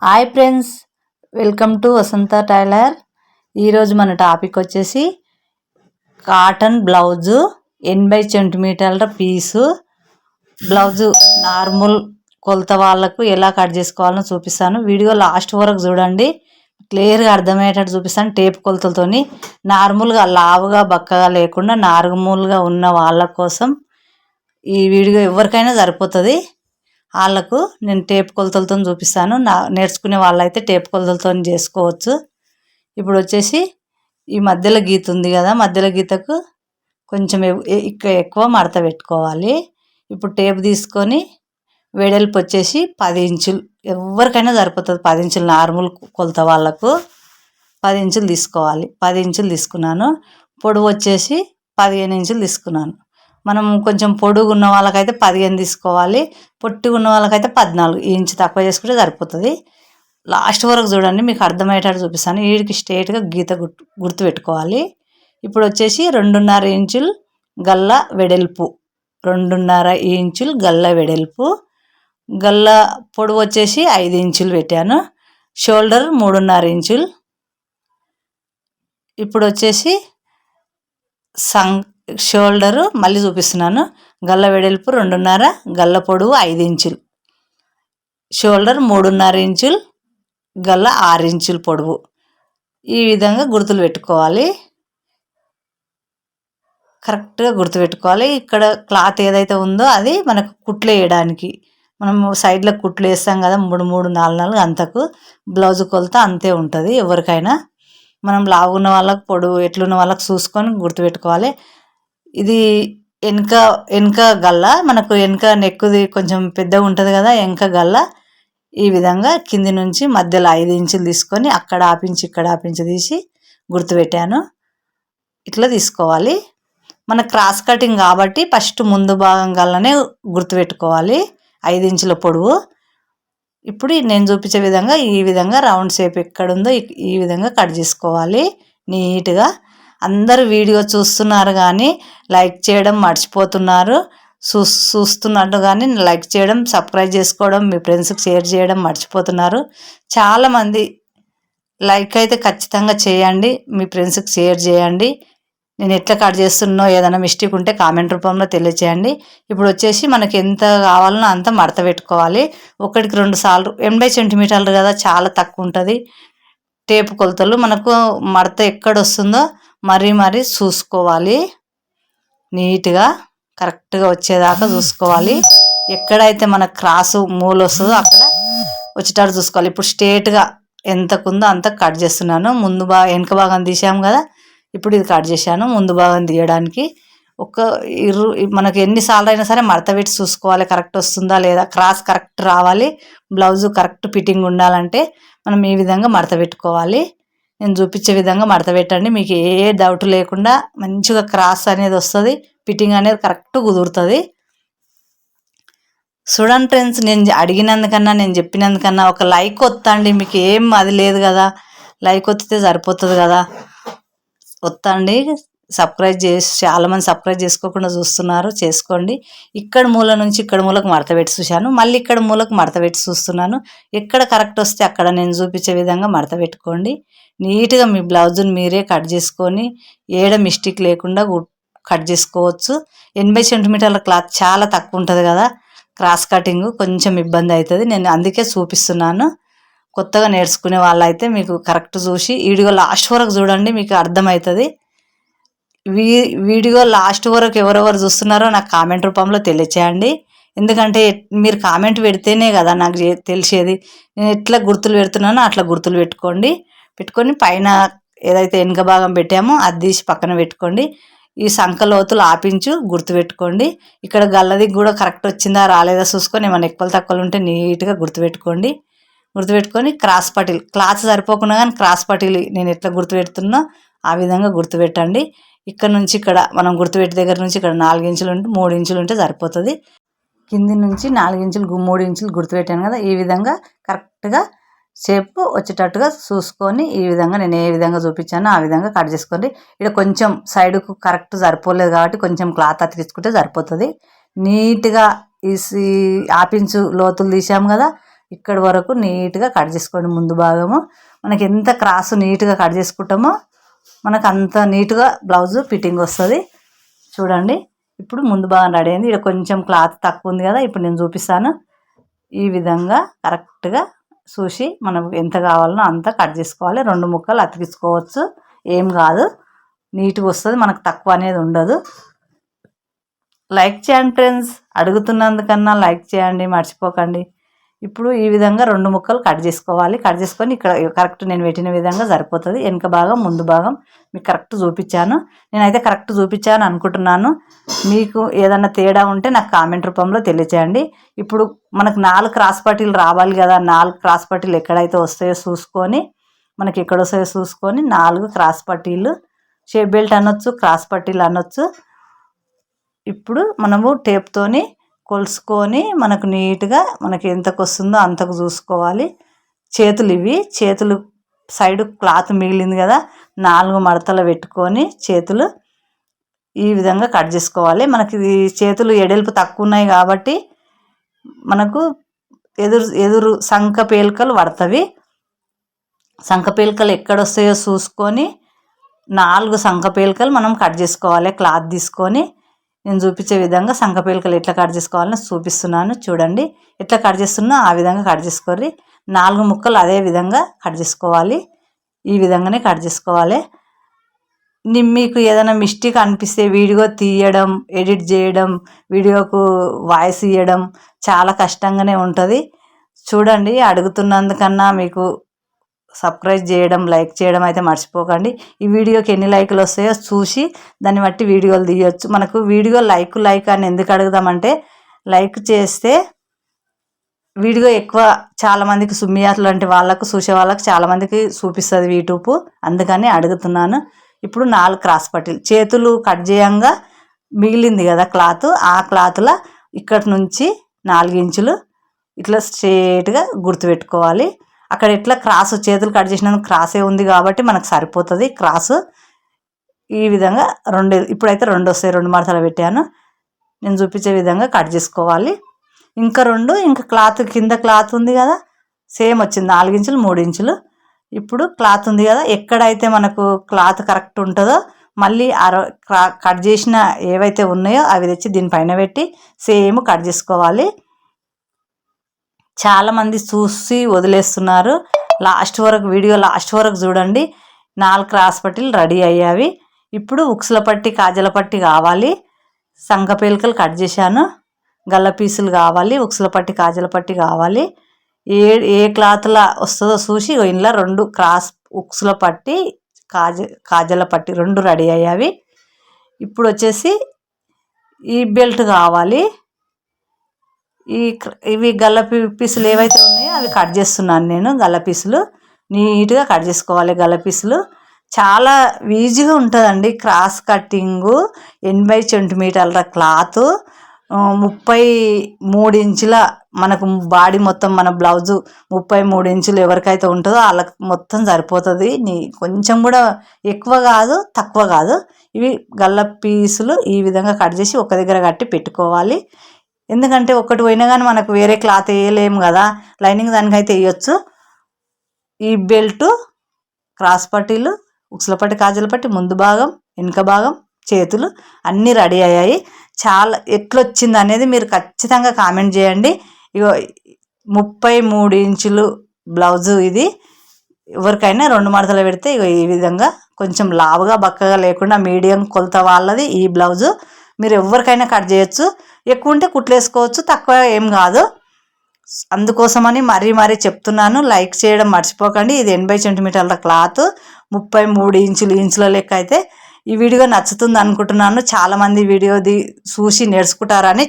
Hi friends, welcome to Vasantha tailor. ఈరోజు మన topic వచ్చేసి కాటన్ బ్లౌజు 80 సెంటీమీటర్ల పీసు బ్లౌజు నార్మల్ కొలత వాళ్ళకు ఎలా కట్ చేసుకోవాలో చూపిస్తాను. వీడియో లాస్ట్ వరకు చూడండి, క్లియర్గా అర్థమయ్యేటట్టు చూపిస్తాను. టేప్ కొలతలతోని నార్మల్గా లావుగా బక్కగా లేకుండా నార్మల్గా ఉన్న వాళ్ళ కోసం ఈ వీడియో ఎవరికైనా సరిపోతుంది. వాళ్ళకు నేను టేప్ కొలతలతో చూపిస్తాను. నేర్చుకునే వాళ్ళైతే టేప్ కొలతలతో చేసుకోవచ్చు. ఇప్పుడు వచ్చేసి ఈ మధ్యలో గీత ఉంది కదా, మధ్యలో గీతకు కొంచెం ఎక్కువ మడత పెట్టుకోవాలి. ఇప్పుడు టేప్ తీసుకొని వెడల్పు వచ్చేసి 10 ఇంచులు, ఎవరికైనా సరిపోతుంది. 10 ఇంచులు నార్మల్ కొలత వాళ్ళకు 10 ఇంచులు తీసుకోవాలి. 10 ఇంచులు తీసుకున్నాను. పొడవు వచ్చేసి 15 ఇంచులు తీసుకున్నాను. మనం కొంచెం పొడుగు ఉన్న వాళ్ళకైతే 15 తీసుకోవాలి, పొట్టిగా ఉన్న వాళ్ళకైతే 14 ఇంచు తక్కువ చేసుకుంటే సరిపోతుంది. లాస్ట్ వరకు చూడండి, మీకు అర్థమయ్యేటట్టు చూపిస్తాను. వీడికి స్ట్రైట్గా గీత గుర్తు పెట్టుకోవాలి. ఇప్పుడు వచ్చేసి 2.5 ఇంచులు గల్ల వెడల్పు, 2.5 ఇంచులు గల్ల వెడల్పు, గల్ల పొడవు వచ్చేసి 5 ఇంచులు పెట్టాను. షోల్డర్ 3.5 ఇంచులు. ఇప్పుడు వచ్చేసి షోల్డరు మళ్ళీ చూపిస్తున్నాను. గల్ల వెడల్పు 2.5, గల్ల పొడవు 5 ఇంచులు, షోల్డర్ 3.5 ఇంచులు, గల్ల 6 ఇంచులు పొడవు. ఈ విధంగా గుర్తులు పెట్టుకోవాలి, కరెక్ట్గా గుర్తుపెట్టుకోవాలి. ఇక్కడ క్లాత్ ఏదైతే ఉందో అది మనకు కుట్లు వేయడానికి, మనం సైడ్లో కుట్లు వేస్తాం కదా, 3, 4 అంతకు బ్లౌజ్ కొలత అంతే ఉంటుంది ఎవరికైనా. మనం లావున్న వాళ్ళకు పొడవు ఎట్లున్న వాళ్ళకు చూసుకొని గుర్తుపెట్టుకోవాలి. ఇది వెనక గల్ల, మనకు వెనక నెక్కుది కొంచెం పెద్దగా ఉంటుంది కదా వెనక గల్ల. ఈ విధంగా కింది నుంచి మధ్యలో 5 ఇంచులు తీసుకొని అక్కడ ఆపించి ఇక్కడ ఆపించి తీసి గుర్తుపెట్టాను. ఇట్లా తీసుకోవాలి. మన క్రాస్ కటింగ్ కాబట్టి ఫస్ట్ ముందు భాగం గల్లనే గుర్తుపెట్టుకోవాలి, 5 ఇంచుల పొడవు. ఇప్పుడు నేను చూపించే విధంగా ఈ విధంగా రౌండ్ షేప్ ఎక్కడుందో ఈ విధంగా కట్ చేసుకోవాలి నీట్గా. అందరూ వీడియో చూస్తున్నారు కానీ లైక్ చేయడం మర్చిపోతున్నారు. చూస్తున్నట్టు కానీ లైక్ చేయడం, సబ్స్క్రైబ్ చేసుకోవడం, మీ ఫ్రెండ్స్కి షేర్ చేయడం మర్చిపోతున్నారు. చాలామంది లైక్ అయితే ఖచ్చితంగా చేయండి, మీ ఫ్రెండ్స్కి షేర్ చేయండి. నేను ఎట్లా కట్ చేస్తున్నో ఏదైనా మిస్టేక్ ఉంటే కామెంట్ రూపంలో తెలియచేయండి. ఇప్పుడు వచ్చేసి మనకి ఎంత కావాలనో అంత మడత పెట్టుకోవాలి. 1-2 సార్లు. 80 సెంటీమీటర్లు కదా, చాలా తక్కువ ఉంటుంది టేపు కొలతలు. మనకు మడత ఎక్కడ వస్తుందో మరీ చూసుకోవాలి. నీట్గా కరెక్ట్గా వచ్చేదాకా చూసుకోవాలి. ఎక్కడైతే మన క్రాసు మూల వస్తుందో అక్కడ వచ్చేటట్టు చూసుకోవాలి. ఇప్పుడు స్ట్రేట్గా ఎంతకుందో అంత కట్ చేస్తున్నాను. వెనక భాగం తీసాము కదా, ఇప్పుడు ఇది కట్ చేశాను. ముందు భాగం తీయడానికి మనకు ఎన్నిసార్లు అయినా సరే మడత పెట్టి చూసుకోవాలి, కరెక్ట్ వస్తుందా లేదా. క్రాస్ కరెక్ట్ రావాలి, బ్లౌజు కరెక్ట్ ఫిట్టింగ్ ఉండాలంటే మనం ఈ విధంగా మడత పెట్టుకోవాలి. నేను చూపించే విధంగా మడత పెట్టండి, మీకు ఏ డౌట్ లేకుండా మంచిగా క్రాస్ అనేది వస్తుంది, ఫిట్టింగ్ అనేది కరెక్ట్ కుదురుతుంది. చూడండి ఫ్రెండ్స్, నేను అడిగినందుకన్నా నేను చెప్పినందుకన్నా ఒక లైక్ వత్తండి. మీకు ఏం అది లేదు కదా, లైక్ వత్తితే సరిపోతుంది కదా, వత్తండి. సబ్స్క్రైబ్ చేసి చాలామంది సబ్స్క్రైబ్ చేసుకోకుండా చూస్తున్నారు, చేసుకోండి. ఇక్కడ మూల నుంచి ఇక్కడ మూలకు మడత పెట్టి చూశాను, మళ్ళీ ఇక్కడ మూలకు మడత పెట్టి చూస్తున్నాను. ఎక్కడ కరెక్ట్ వస్తే అక్కడ నేను చూపించే విధంగా మడత పెట్టుకోండి. నీట్గా మీ బ్లౌజుని మీరే కట్ చేసుకొని ఏడ మిస్టేక్ లేకుండా కట్ చేసుకోవచ్చు. 80 సెంటీమీటర్ల క్లాత్ చాలా తక్కువ ఉంటుంది కదా, క్రాస్ కటింగ్ కొంచెం ఇబ్బంది అవుతుంది. నేను అందుకే చూపిస్తున్నాను. కొత్తగా నేర్చుకునే వాళ్ళైతే మీకు కరెక్ట్ చూసి వీడియో లాస్ట్ వరకు చూడండి, మీకు అర్థమవుతుంది. వీడియో లాస్ట్ వరకు ఎవరెవరు చూస్తున్నారో నాకు కామెంట్ రూపంలో తెలియచేయండి. ఎందుకంటే మీరు కామెంట్ పెడితేనే కదా నాకు తెలిసేది. నేను ఎట్లా గుర్తులు పెడుతున్నానో అట్లా గుర్తులు పెట్టుకొని పైన ఏదైతే వెనుక భాగం పెట్టామో అది తీసి పక్కన పెట్టుకోండి. ఈ సంఖ లోతులు ఆపించు గుర్తుపెట్టుకోండి. ఇక్కడ గల్లది కూడా కరెక్ట్ వచ్చిందా రాలేదా చూసుకొని ఏమైనా ఎక్కువ తక్కువలు ఉంటే నీట్గా గుర్తుపెట్టుకొని క్రాస్ పట్టీలు, క్లాత్ సరిపోకుండా కానీ క్రాస్ పట్టీలు నేను ఎట్లా గుర్తుపెడుతున్నా ఆ విధంగా గుర్తుపెట్టండి. ఇక్కడ నుంచి ఇక్కడ మనం గుర్తుపెట్టే దగ్గర నుంచి ఇక్కడ 4 ఇంచులు ఉంటే 3 ఇంచులు ఉంటే సరిపోతుంది. కింది నుంచి 4 ఇంచులు 3 ఇంచులు గుర్తుపెట్టాను కదా, ఈ విధంగా కరెక్ట్గా షేప్ వచ్చేటట్టుగా చూసుకొని ఈ విధంగా నేను ఏ విధంగా చూపించానో ఆ విధంగా కట్ చేసుకోండి. ఇక్కడ కొంచెం సైడ్కు కరెక్ట్ సరిపోలేదు కాబట్టి కొంచెం క్లాత్ అతికించుకుంటే సరిపోతుంది. నీట్గా ఈ 1/2 ఇంచు లోతులు తీసాము కదా, ఇక్కడ వరకు నీట్గా కట్ చేసుకోండి. ముందు భాగము మనకి ఎంత క్రాస్ నీట్గా కట్ చేసుకుంటామో మనకు అంత నీట్గా బ్లౌజు ఫిట్టింగ్ వస్తుంది. చూడండి ఇప్పుడు ముందు భాగం రెడీ అయింది. ఇక్కడ కొంచెం క్లాత్ తక్కువ ఉంది కదా, ఇప్పుడు నేను చూపిస్తాను. ఈ విధంగా కరెక్ట్గా చూసి మనకు ఎంత కావాలనో అంత కట్ చేసుకోవాలి. 2 ముక్కలు అతికించుకోవచ్చు, ఏం కాదు, నీట్గా వస్తుంది, మనకు తక్కువ అనేది ఉండదు. లైక్ చేయండి ఫ్రెండ్స్, అడుగుతున్నందుకన్నా లైక్ చేయండి మర్చిపోకండి. ఇప్పుడు ఈ విధంగా 2 ముక్కలు కట్ చేసుకోవాలి. కట్ చేసుకొని ఇక్కడ కరెక్ట్ నేను పెట్టిన విధంగా సరిపోతుంది. వెనక భాగం ముందు భాగం మీకు కరెక్ట్ చూపించాను. నేనైతే కరెక్ట్ చూపించాను అనుకుంటున్నాను. మీకు ఏదన్నా తేడా ఉంటే నాకు కామెంట్ రూపంలో తెలియచేయండి. ఇప్పుడు మనకు 4 క్రాస్ పట్టీలు రావాలి కదా, 4 క్రాస్ పట్టీలు ఎక్కడైతే వస్తాయో చూసుకొని, మనకి ఎక్కడ వస్తాయో చూసుకొని 4 క్రాస్ పట్టీలు, షేప్ బెల్ట్ అనొచ్చు, క్రాస్ పట్టీలు అనొచ్చు. ఇప్పుడు మనము టేప్తోని కొలుసుకొని మనకు నీట్గా మనకి ఎంతకు వస్తుందో అంతకు చూసుకోవాలి. చేతులు ఇవి, చేతులు సైడ్ క్లాత్ మిగిలింది కదా, 4 మడతలు పెట్టుకొని చేతులు ఈ విధంగా కట్ చేసుకోవాలి. మనకి చేతులు ఎడల్పు తక్కువ ఉన్నాయి కాబట్టి మనకు ఎదురు సంఖ పేలికలు పడతవి. సంఖ పేలికలు ఎక్కడొస్తాయో చూసుకొని 4 సంఖ పేలికలు మనం కట్ చేసుకోవాలి. క్లాత్ తీసుకొని నేను చూపించే విధంగా సంఖ పేలికలు ఎట్లా కట్ చేసుకోవాలని చూపిస్తున్నాను. చూడండి ఎట్లా కట్ చేస్తున్నా ఆ విధంగా కట్ చేసుకోర్రి. 4 ముక్కలు అదే విధంగా కట్ చేసుకోవాలి. ఈ విధంగానే కట్ చేసుకోవాలి. మీకు ఏదైనా మిస్టేక్ అనిపిస్తే వీడియో తీయడం, ఎడిట్ చేయడం, వీడియోకు వాయిస్ ఇవ్వడం చాలా కష్టంగానే ఉంటుంది. చూడండి, అడుగుతున్నందుకన్నా మీకు సబ్స్క్రైబ్ చేయడం, లైక్ చేయడం అయితే మర్చిపోకండి. ఈ వీడియోకి ఎన్ని లైకులు వస్తాయో చూసి దాన్ని బట్టి వీడియోలు తీయొచ్చు. మనకు వీడియో లైక్ అని ఎందుకు అడుగుదామంటే, లైక్ చేస్తే వీడియో ఎక్కువ చాలామందికి సుమ్మియాతలు లాంటి వాళ్ళకు చూసే వాళ్ళకి చాలామందికి చూపిస్తుంది యూట్యూబ్, అందుకని అడుగుతున్నాను. ఇప్పుడు 4 క్రాస్ పట్టీలు చేతులు కట్ చేయంగా మిగిలింది కదా క్లాత్, ఆ క్లాత్లో ఇక్కడి నుంచి 4 ఇంచులు ఇట్లా స్ట్రేట్గా గుర్తుపెట్టుకోవాలి. అక్కడ ఎట్లా క్రాస్ చేతులు కట్ చేసినందుకు క్రాసే ఉంది కాబట్టి మనకు సరిపోతుంది క్రాసు. ఈ విధంగా ఇప్పుడైతే 2 వస్తాయి, 2 మడతలు పెట్టాను. నేను చూపించే విధంగా కట్ చేసుకోవాలి. ఇంకా క్లాత్ కింద క్లాత్ ఉంది కదా, సేమ్ వచ్చింది 4 ఇంచులు 3 ఇంచులు. ఇప్పుడు క్లాత్ ఉంది కదా, ఎక్కడైతే మనకు క్లాత్ కరెక్ట్ ఉంటుందో మళ్ళీ కట్ చేసిన ఏవైతే ఉన్నాయో అవి తెచ్చి దీనిపైన పెట్టి సేమ్ కట్ చేసుకోవాలి. చాలామంది చూసి వదిలేస్తున్నారు. వీడియో లాస్ట్ వరకు చూడండి. 4 క్రాస్ పట్టీలు రెడీ అయ్యావి. ఇప్పుడు ఉక్సుల పట్టి, కాజల పట్టి కావాలి. సంఖ పేలికలు కట్ చేశాను. గల్ల పీసులు కావాలి, ఉక్సుల పట్టి, కాజల పట్టి కావాలి. ఏ క్లాత్లా వస్తుందో చూసి ఇంట్లో 2 క్రాస్ ఉక్సుల పట్టి, కాజల పట్టి 2 రెడీ అయ్యావి. ఇప్పుడు వచ్చేసి ఈ బెల్ట్ కావాలి. ఇవి గల్ల పీసులు ఏవైతే ఉన్నాయో అవి కట్ చేస్తున్నాను నేను. గల్ల పీసులు నీట్గా కట్ చేసుకోవాలి. గల్ల పీసులు చాలా ఈజీగా ఉంటుందండి. క్రాస్ కట్టింగు 80 సెంటీమీటర్ల క్లాత్, 33 ఇంచుల మనకు బాడీ మొత్తం, మన బ్లౌజు 33 ఇంచులు ఎవరికైతే ఉంటుందో వాళ్ళకి మొత్తం సరిపోతుంది. కొంచెం కూడా ఎక్కువ కాదు, తక్కువ కాదు. ఇవి గల్ల పీసులు ఈ విధంగా కట్ చేసి ఒక దగ్గర కట్టి పెట్టుకోవాలి. ఎందుకంటే ఒకటి పోయినా కానీ మనకు వేరే క్లాత్ వేయలేము కదా, లైనింగ్ దానికైతే వేయచ్చు. ఈ బెల్టు, క్రాస్ పట్టీలు, ఉక్సుల పట్టి, కాజల పట్టి, ముందు భాగం, వెనుక భాగం, చేతులు అన్నీ రెడీ అయ్యాయి. చాలా ఎట్లొచ్చింది అనేది మీరు ఖచ్చితంగా కామెంట్ చేయండి. ఇగో 33 ఇంచులు బ్లౌజు ఇది. ఎవరికైనా 2 మడతలు పెడితే ఇగో ఈ విధంగా కొంచెం లావుగా బక్కగా లేకుండా మీడియం కొలత వాళ్ళది ఈ బ్లౌజు. మీరు ఎవరికైనా కట్ చేయొచ్చు. ఎక్కువ ఉంటే కుట్లేసుకోవచ్చు, తక్కువ ఏం కాదు. అందుకోసమని మరీ చెప్తున్నాను, లైక్ చేయడం మర్చిపోకండి. ఇది 80 సెంటీమీటర్ల క్లాత్, 33 ఇంచుల లెక్క. అయితే ఈ వీడియో నచ్చుతుంది అనుకుంటున్నాను. చాలామంది వీడియోది చూసి నేర్చుకుంటారని